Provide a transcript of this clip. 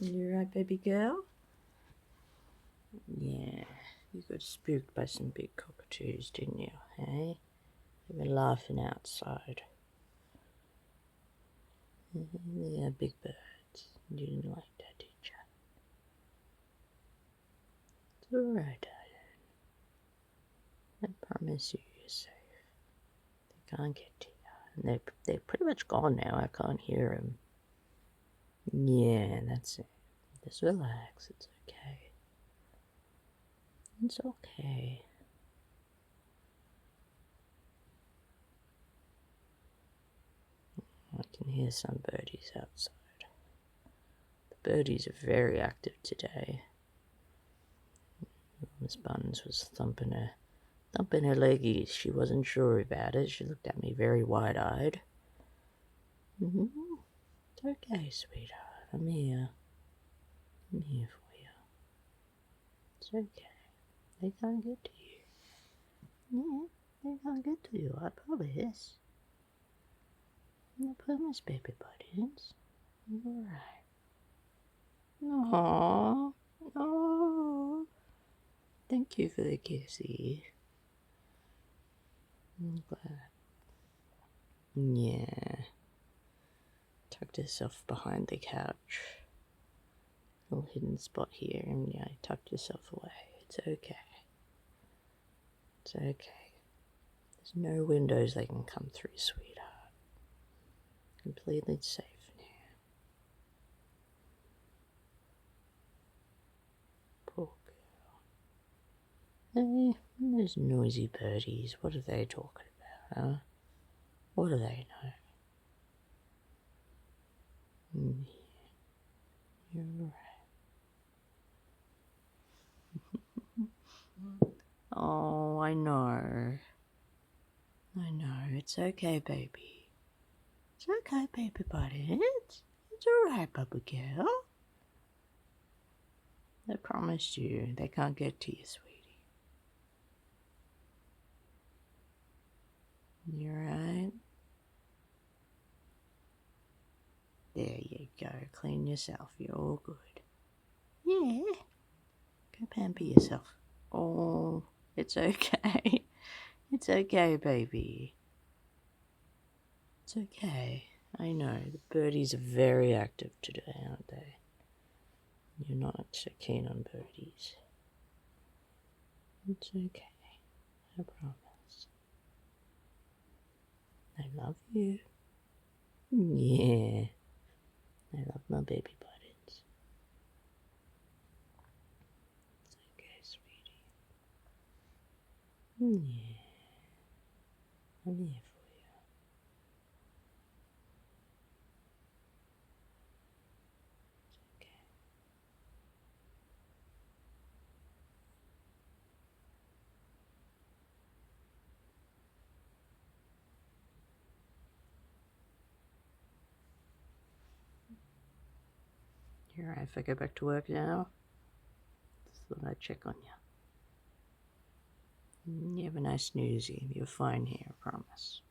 You right, baby girl? Yeah, you got spooked by some big cockatoos, didn't you, hey? They were laughing outside. They are big birds. You didn't like that, did you? It's alright, darling. I promise you're safe. They can't get to you. And they're pretty much gone now. I can't hear them. Yeah, that's it. Just relax. It's okay. It's okay. I can hear some birdies outside. The birdies are very active today. Miss Buns was thumping her leggies. She wasn't sure about it. She looked at me very wide-eyed. It's okay, sweetheart. I'm here. I'm here for you. It's okay. They can't get to you. Yeah, they can't get to you, I promise. I promise, baby buttons. You're alright. Aww. Aww. Thank you for the kissy. I'm glad. Yeah. Tucked herself behind the couch. Little hidden spot here, and yeah, tucked yourself away. It's okay. It's okay. There's no windows they can come through, sweetheart. Completely safe in here. Poor girl. Hey, those noisy birdies, what are they talking about, huh? What do they know? You're right. Oh, I know. I know. It's okay, baby. It's okay, baby buddy. It's alright, baby girl. I promised you they can't get to you, sweetie. You right? There you go. Clean yourself. You're all good. Yeah. Go pamper yourself. Oh, it's okay. It's okay, baby. It's okay. I know. The birdies are very active today, aren't they? You're not so keen on birdies. It's okay. I promise. I love you. Yeah. I love my baby buttons. It's okay, sweetie. Yeah. I'm here for you. It's okay. You're right if I go back to work now. Just thought I'd check on you. You have a nice snoozy. You're fine here, I promise.